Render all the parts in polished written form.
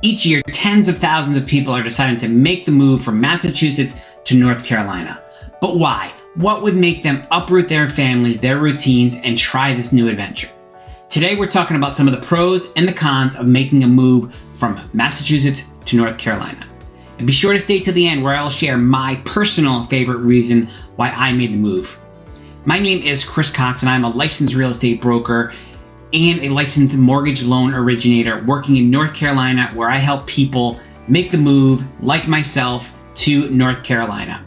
Each year, tens of thousands of people are deciding to make the move from Massachusetts to North Carolina. But why? What would make them uproot their families, their routines, and try this new adventure? Today, we're talking about some of the pros and the cons of making a move from Massachusetts to North Carolina. And be sure to stay to the end where I'll share my personal favorite reason why I made the move. My name is Chris Cox, and I'm a licensed real estate broker and a licensed mortgage loan originator working in North Carolina, where I help people make the move, like myself, to North Carolina.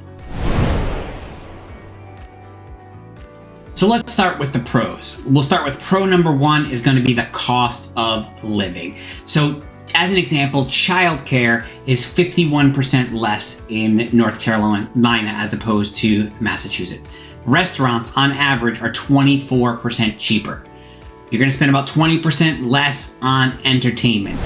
So let's start with the pros. We'll start with pro number one is going to be the cost of living. So as an example, childcare is 51% less in North Carolina as opposed to Massachusetts. Restaurants on average are 24% cheaper. You're going to spend about 20% less on entertainment.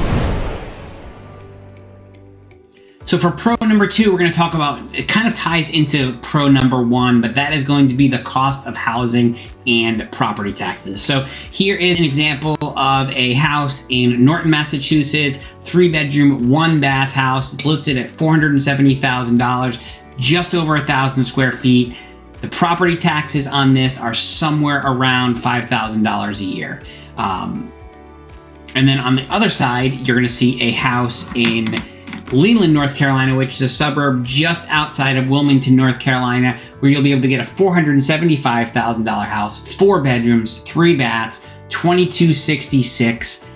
So for pro number two, we're going to talk about, it kind of ties into pro number one, but that is going to be the cost of housing and property taxes. So here is an example of a house in Norton, Massachusetts, 3-bedroom, 1-bath house. It's listed at $470,000, just over 1,000 square feet. The property taxes on this are somewhere around $5,000 a year. And then on the other side, you're going to see a house in Leland, North Carolina, which is a suburb just outside of Wilmington, North Carolina, where you'll be able to get a $475,000 house, 4 bedrooms, 3 baths, $2,266.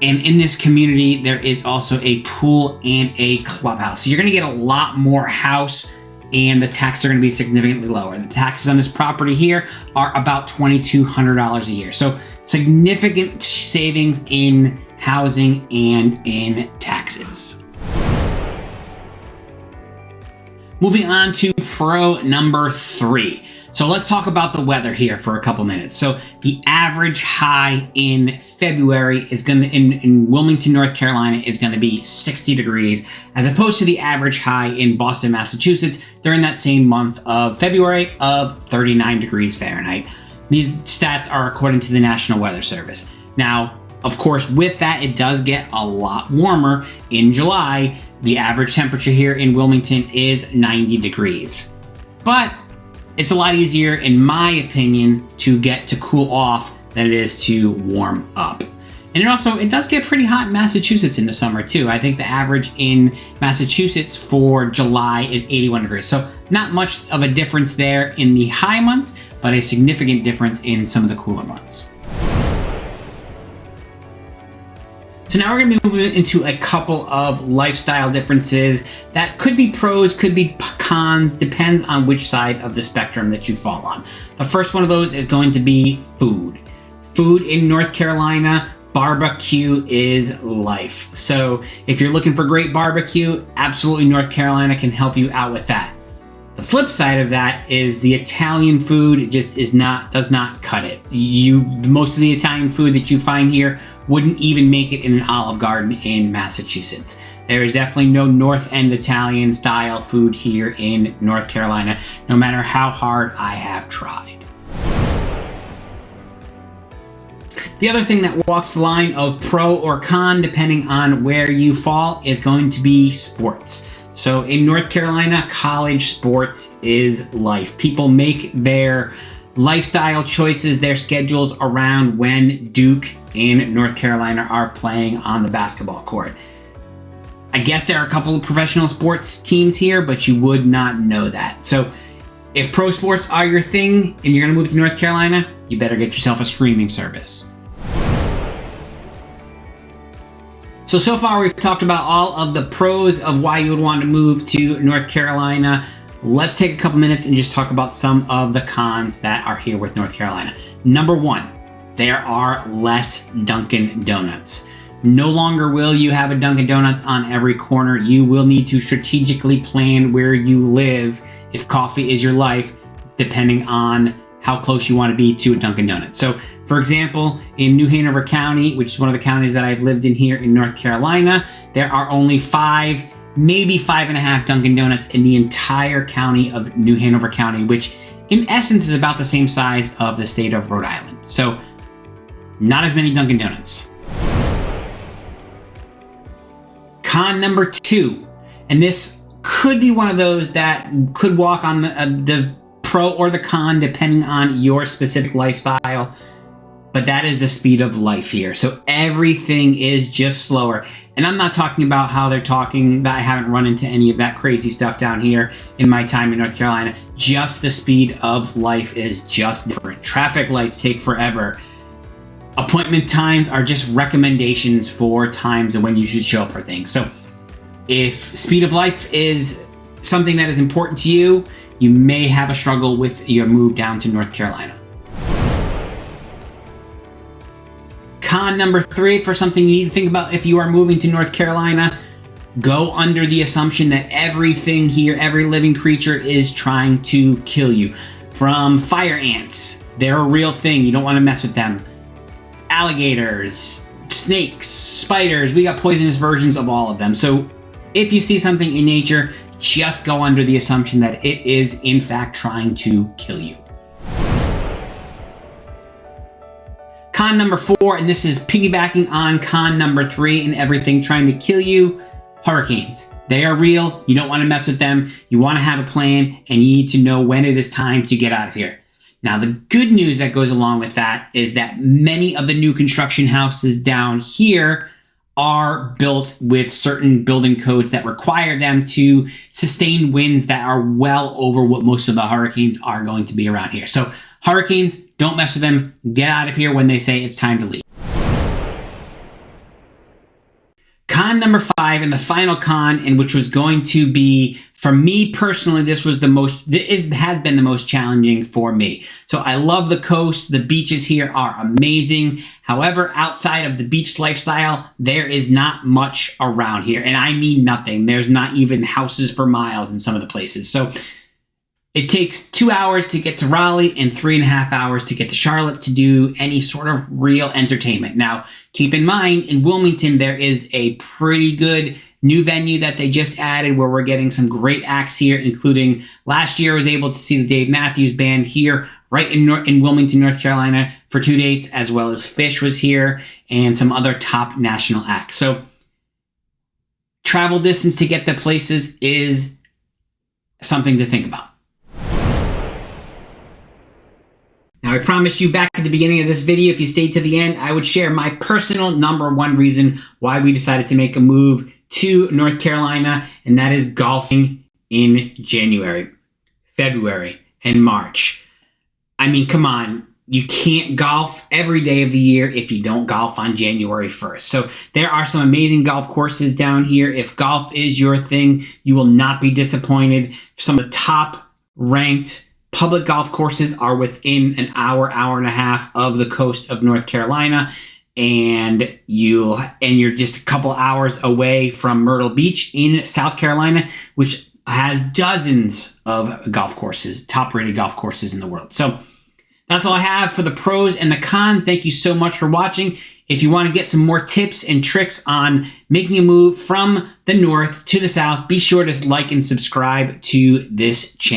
And in this community, there is also a pool and a clubhouse. So you're going to get a lot more house, and the taxes are going to be significantly lower. The taxes on this property here are about $2,200 a year. So significant savings in housing and in taxes. Moving on to pro number three. So let's talk about the weather here for a couple minutes. So the average high in February is going to, in Wilmington, North Carolina, is going to be 60 degrees, as opposed to the average high in Boston, Massachusetts during that same month of February of 39 degrees Fahrenheit. These stats are according to the National Weather Service. Now, of course, with that, it does get a lot warmer. In July, the average temperature here in Wilmington is 90 degrees. But it's a lot easier, in my opinion, to get to cool off than it is to warm up. And it does get pretty hot in Massachusetts in the summer too. I think the average in Massachusetts for July is 81 degrees. So not much of a difference there in the high months, but a significant difference in some of the cooler months. So now we're going to be moving into a couple of lifestyle differences that could be pros, could be cons, depends on which side of the spectrum that you fall on. The first one of those is going to be food. Food in North Carolina, barbecue is life. So if you're looking for great barbecue, absolutely North Carolina can help you out with that. The flip side of that is the Italian food just does not cut it. Most of the Italian food that you find here wouldn't even make it in an Olive Garden in Massachusetts. There is definitely no North End Italian style food here in North Carolina, no matter how hard I have tried. The other thing that walks the line of pro or con, depending on where you fall, is going to be sports. So in North Carolina, college sports is life. People make their lifestyle choices, their schedules around when Duke and North Carolina are playing on the basketball court. I guess there are a couple of professional sports teams here, but you would not know that. So if pro sports are your thing and you're going to move to North Carolina, you better get yourself a streaming service. So far we've talked about all of the pros of why you would want to move to North Carolina. Let's take a couple minutes and just talk about some of the cons that are here with North Carolina. Number one, there are less Dunkin' Donuts. No longer will you have a Dunkin' Donuts on every corner. You will need to strategically plan where you live if coffee is your life, depending on how close you want to be to a Dunkin' Donuts. So, for example, in New Hanover County, which is one of the counties that I've lived in here in North Carolina, there are only 5, maybe 5.5 Dunkin' Donuts in the entire county of New Hanover County, which in essence is about the same size of the state of Rhode Island. So, not as many Dunkin' Donuts. Con number 2, and this could be one of those that could walk on the pro or the con depending on your specific lifestyle, but that is the speed of life here. So everything is just slower. And I'm not talking about how they're talking, that I haven't run into any of that crazy stuff down here in my time in North Carolina. Just the speed of life is just different. Traffic lights take forever. Appointment times are just recommendations for times of when you should show up for things. So if speed of life is something that is important to you, you may have a struggle with your move down to North Carolina. Con number 3, for something you need to think about if you are moving to North Carolina, go under the assumption that everything here, every living creature is trying to kill you. From fire ants, they're a real thing. You don't want to mess with them. Alligators, snakes, spiders, we got poisonous versions of all of them. So if you see something in nature, just go under the assumption that it is in fact trying to kill you. Con number 4, and this is piggybacking on con number 3 and everything trying to kill you, hurricanes. They are real. You don't want to mess with them. You want to have a plan, and you need to know when it is time to get out of here. Now, the good news that goes along with that is that many of the new construction houses down here are built with certain building codes that require them to sustain winds that are well over what most of the hurricanes are going to be around here. So hurricanes, don't mess with them. Get out of here when they say it's time to leave. Con number 5, and the final con, and which was going to be, for me personally, this has been the most challenging for me. So I love the coast. The beaches here are amazing. However, outside of the beach lifestyle, there is not much around here. And I mean nothing. There's not even houses for miles in some of the places. So it takes 2 hours to get to Raleigh and 3.5 hours to get to Charlotte to do any sort of real entertainment. Now, keep in mind, in Wilmington, there is a pretty good new venue that they just added where we're getting some great acts here, including last year I was able to see the Dave Matthews Band here right in Wilmington, North Carolina for 2 dates, as well as Fish was here and some other top national acts. So travel distance to get to places is something to think about. Now, I promised you back at the beginning of this video, if you stayed to the end, I would share my personal number 1 reason why we decided to make a move to North Carolina, and that is golfing in January, February, and March. I mean, come on. You can't golf every day of the year if you don't golf on January 1st. So there are some amazing golf courses down here. If golf is your thing, you will not be disappointed. Some of the top ranked public golf courses are within an hour, hour and a half of the coast of North Carolina, and you're just a couple hours away from Myrtle Beach in South Carolina, which has dozens of golf courses, top-rated golf courses in the world. So that's all I have for the pros and the cons. Thank you so much for watching. If you want to get some more tips and tricks on making a move from the north to the south, be sure to like and subscribe to this channel.